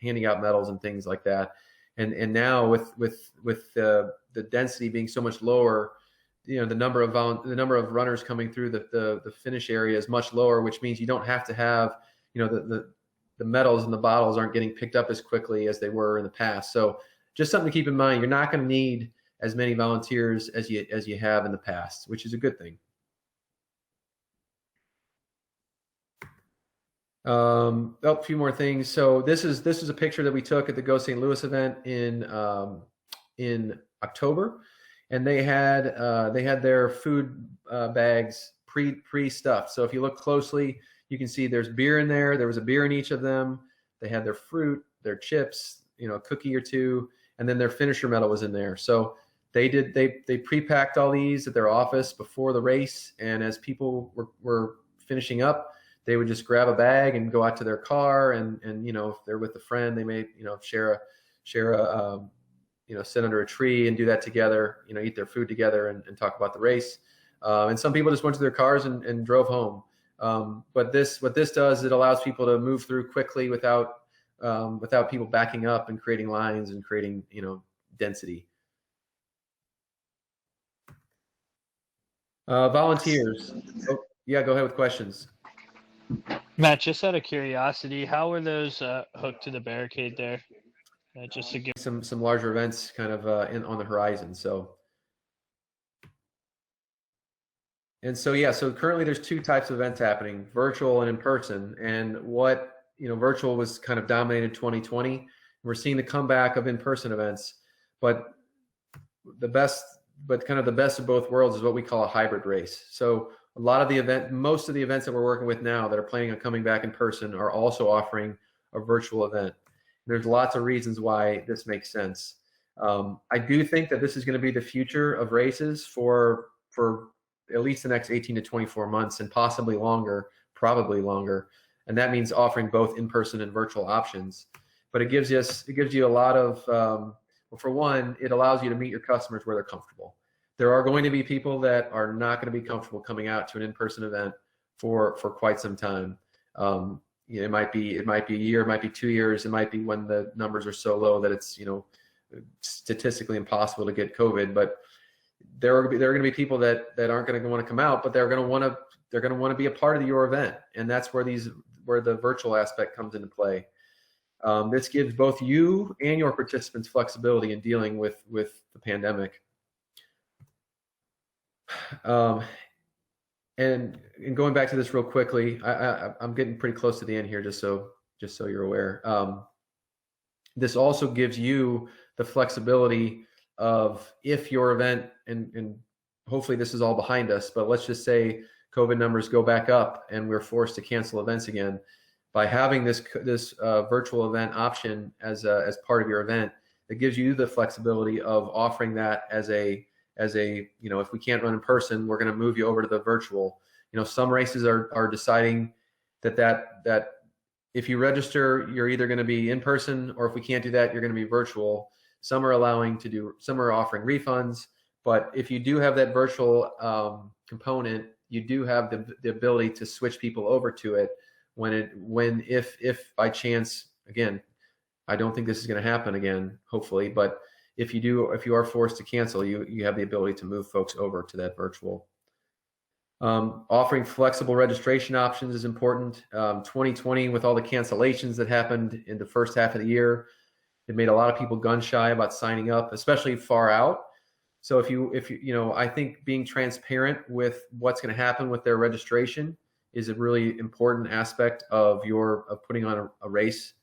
handing out medals and things like that. And now with the density being so much lower, the number of runners coming through the finish area is much lower, which means you don't have to have, the medals and the bottles aren't getting picked up as quickly as they were in the past. So just something to keep in mind. You're not going to need as many volunteers as you have in the past, which is a good thing. A few more things. So this is a picture that we took at the Go St. Louis event in October, and they had their food bags pre-stuffed. So if you look closely, you can see there's beer in there. There was a beer in each of them. They had their fruit, their chips, a cookie or two, and then their finisher medal was in there. So they pre-packed all these at their office before the race, and as people were finishing up, they would just grab a bag and go out to their car, and if they're with a friend, they may share a sit under a tree and do that together, eat their food together and talk about the race. And some people just went to their cars and drove home. But what this does, it allows people to move through quickly without people backing up and creating lines and creating density. Volunteers. Oh, yeah, go ahead with questions. Matt, just out of curiosity, how were those hooked to the barricade there? Just to give some larger events kind of on the horizon. So currently there's two types of events happening: virtual and in person. And virtual was kind of dominated 2020. We're seeing the comeback of in-person events, but the best of both worlds is what we call a hybrid race. So most of the events that we're working with now that are planning on coming back in person are also offering a virtual event. There's lots of reasons why this makes sense. I do think that this is going to be the future of races for at least the next 18 to 24 months, and possibly longer, probably longer. And that means offering both in-person and virtual options. But it gives you a lot of, for one, it allows you to meet your customers where they're comfortable. There are going to be people that are not going to be comfortable coming out to an in-person event for quite some time. It might be a year, it might be 2 years, it might be when the numbers are so low that it's statistically impossible to get COVID. But there are going to be people that aren't going to want to come out, but they're going to want to be a part of your event, and that's where the virtual aspect comes into play. This gives both you and your participants flexibility in dealing with the pandemic. And going back to this real quickly, I'm getting pretty close to the end here, just so you're aware. This also gives you the flexibility of, if your event, and hopefully this is all behind us, but let's just say COVID numbers go back up and we're forced to cancel events again. By having this virtual event option as part of your event, it gives you the flexibility of offering that as a if we can't run in person, we're going to move you over to the virtual. Some races are deciding that if you register, you're either going to be in person, or if we can't do that, you're going to be virtual. Some are offering refunds, but if you do have that virtual component, you do have the ability to switch people over to it if by chance, again, I don't think this is going to happen again, hopefully, but if you are forced to cancel, you have the ability to move folks over to that virtual. Offering flexible registration options is important. 2020, with all the cancellations that happened in the first half of the year, it made a lot of people gun shy about signing up, especially far out. So if you I think being transparent with what's going to happen with their registration is a really important aspect of putting on a race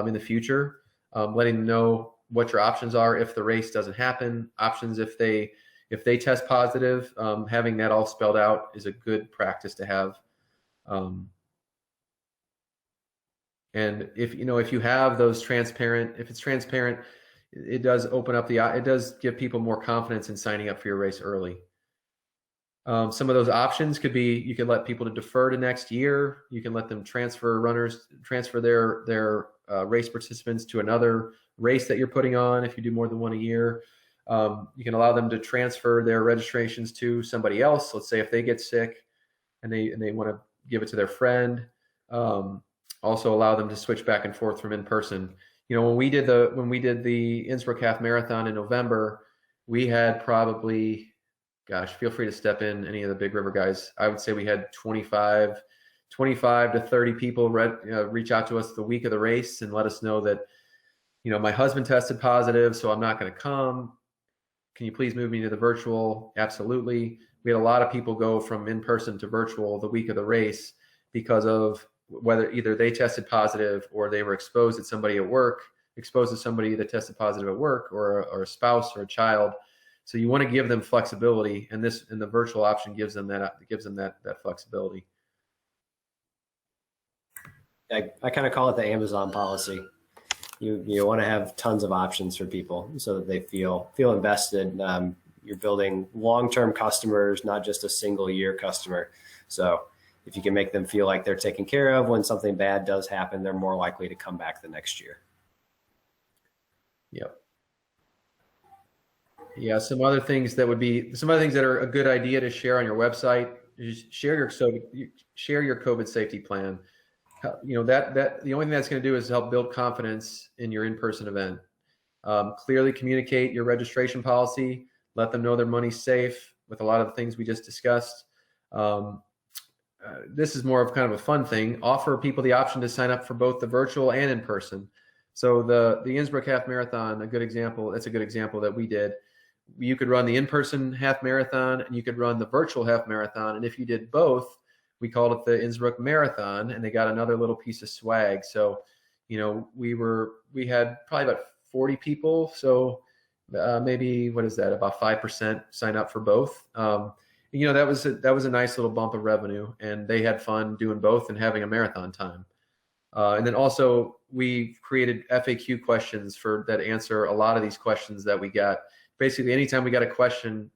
in the future. Letting them know what your options are if the race doesn't happen, options if they test positive. Having that all spelled out is a good practice to have. And if you have those if it's transparent, it does open up it does give people more confidence in signing up for your race early. Some of those options could be, you can let people to defer to next year. You can let them transfer their race participants to another race that you're putting on if you do more than one a year. You can allow them to transfer their registrations to somebody else. Let's say if they get sick and they want to give it to their friend. Also allow them to switch back and forth from in person. When we did the Innsbruck Half Marathon in November, we had probably, gosh, feel free to step in, any of the Big River guys. I would say we had 25 to 30 people reach out to us the week of the race and let us know that, my husband tested positive, so I'm not going to come. Can you please move me to the virtual? Absolutely. We had a lot of people go from in-person to virtual the week of the race because of whether either they tested positive or they were exposed to somebody that tested positive at work, or a spouse or a child. So you want to give them flexibility, and the virtual option gives them that flexibility. I kind of call it the Amazon policy. You want to have tons of options for people so that they feel invested. You're building long-term customers, not just a single year customer. So if you can make them feel like they're taken care of when something bad does happen, they're more likely to come back the next year. Yep. Yeah, some other things that are a good idea to share on your website is share your COVID safety plan. That the only thing that's going to do is help build confidence in your in-person event. Clearly communicate your registration policy. Let them know their money's safe with a lot of the things we just discussed. This is more of kind of a fun thing. Offer people the option to sign up for both the virtual and in person. So the Innsbruck Half Marathon, that's a good example that we did. You could run the in-person half marathon and you could run the virtual half marathon. And if you did both, we called it the Innsbruck Marathon, and they got another little piece of swag. So, we had probably about 40 people. So maybe, what is that? About 5% sign up for both. That was a nice little bump of revenue, and they had fun doing both and having a marathon time. And then also we created FAQ questions that answer a lot of these questions that we got. Basically, anytime we got a question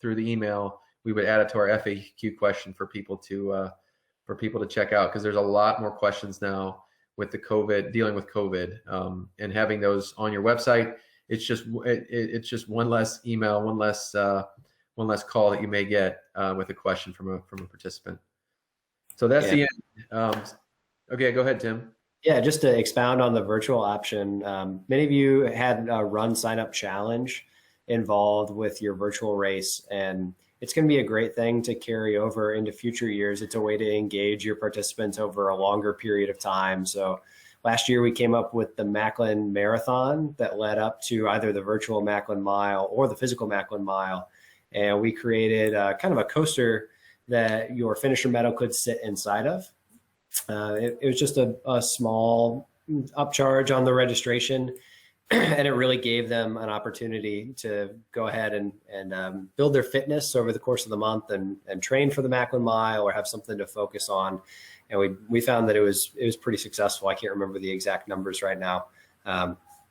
through the email, we would add it to our FAQ question for people to check out, because there's a lot more questions now with dealing with COVID, and having those on your website. It's just one less email, one less call that you may get with a question from a participant. So that's the end. Okay, go ahead, Tim. Yeah, just to expound on the virtual option, many of you had a run sign up challenge involved with your virtual race, and it's going to be a great thing to carry over into future years. It's a way to engage your participants over a longer period of time. So last year we came up with the Macklin Marathon that led up to either the virtual Macklin Mile or the physical Macklin Mile. And we created kind of a coaster that your finisher medal could sit inside of. It was just a small upcharge on the registration, and it really gave them an opportunity to go ahead and build their fitness over the course of the month and train for the Macklin Mile or have something to focus on. And we found that it was pretty successful. I can't remember the exact numbers right now.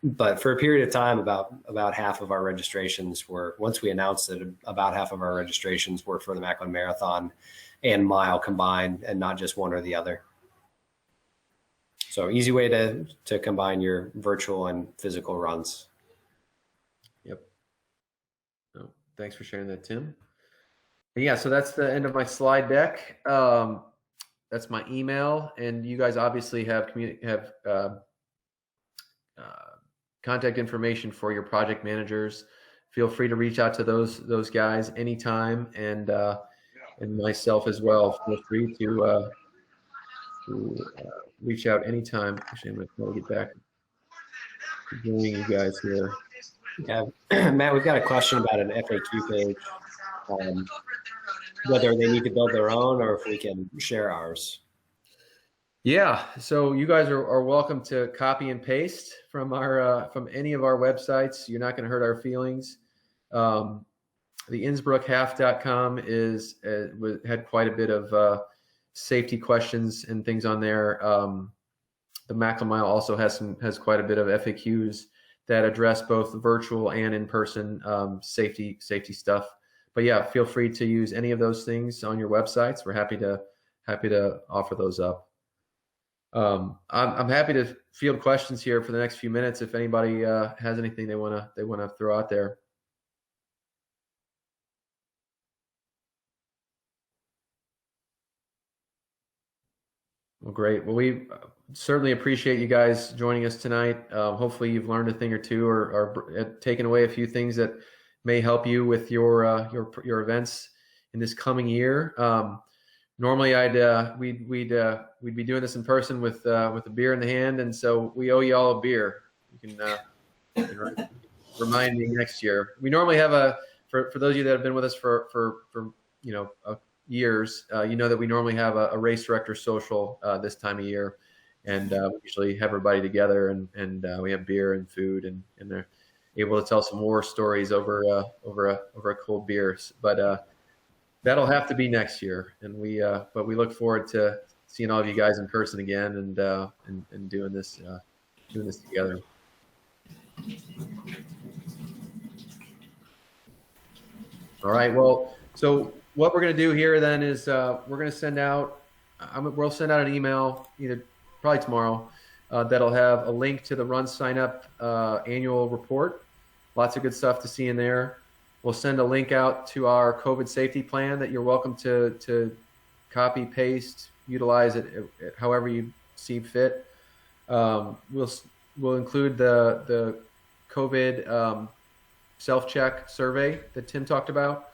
But for a period of time, about half of our registrations once we announced it, about half of our registrations were for the Macklin Marathon and Mile combined, and not just one or the other. So easy way to combine your virtual and physical runs. Yep. Oh, thanks for sharing that, Tim. Yeah, so that's the end of my slide deck. That's my email, and you guys obviously have contact information for your project managers. Feel free to reach out to those guys anytime, and myself as well. Feel free to reach out anytime. Actually, I'm going to try to get back to joining you guys here. Yeah, Matt, we've got a question about an FAQ page, whether they need to build their own or if we can share ours. Yeah, so you guys are welcome to copy and paste from from any of our websites. You're not going to hurt our feelings. The InnsbruckHalf.com had quite a bit of safety questions and things on there. The McLemile also has quite a bit of FAQs that address both virtual and in-person safety stuff. But yeah, feel free to use any of those things on your websites. We're happy to offer those up. I'm happy to field questions here for the next few minutes if anybody has anything they want to throw out there. Well, great. Well, we certainly appreciate you guys joining us tonight. Hopefully you've learned a thing or two or taken away a few things that may help you with your events in this coming year. Normally we'd be doing this in person with a beer in the hand, and so we owe you all a beer. You can remind me next year. We normally have for those of you that have been with us for years, you know that we normally have a race director social this time of year, and we usually have everybody together, and we have beer and food, and they're able to tell some war stories over a cold beer. But that'll have to be next year, and but we look forward to seeing all of you guys in person again, and doing this together. All right. Well, so what we're going to do here then is we're going to send out. We'll send out an email probably tomorrow that'll have a link to the Run Sign Up annual report. Lots of good stuff to see in there. We'll send a link out to our COVID safety plan that you're welcome to copy, paste, utilize it however you see fit. We'll include the COVID self-check survey that Tim talked about,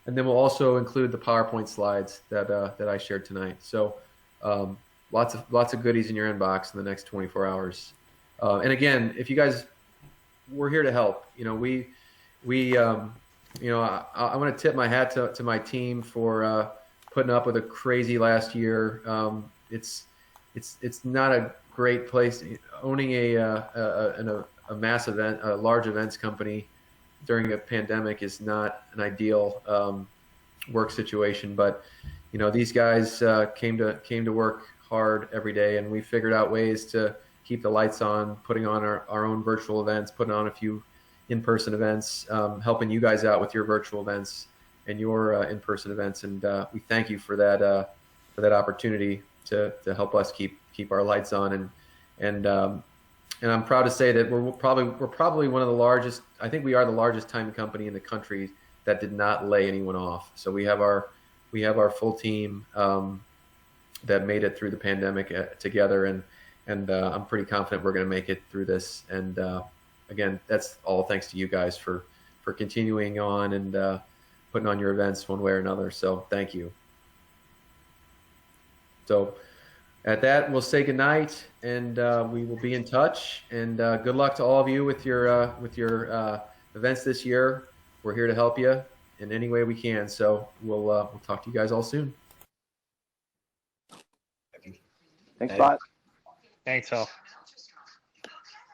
and then we'll also include the PowerPoint slides that I shared tonight. So lots of goodies in your inbox in the next 24 hours. And again, if you guys, we're here to help. I want to tip my hat to my team for putting up with a crazy last year. It's not a great place. Owning a mass event, a large events company during a pandemic is not an ideal work situation. But these guys came to work hard every day, and we figured out ways to keep the lights on, putting on our own virtual events, putting on a few in-person events, helping you guys out with your virtual events and your in-person events. And we thank you for that opportunity to help us keep our lights on. And I'm proud to say that we're probably one of the largest. I think we are the largest time company in the country that did not lay anyone off. So we have our full team that made it through the pandemic together, and I'm pretty confident we're going to make it through this. And again, that's all thanks to you guys for continuing on and putting on your events one way or another. So thank you. So at that, we'll say goodnight, and we will be in touch. And good luck to all of you with your events this year. We're here to help you in any way we can. So we'll talk to you guys all soon. Thanks a lot. Thanks, all.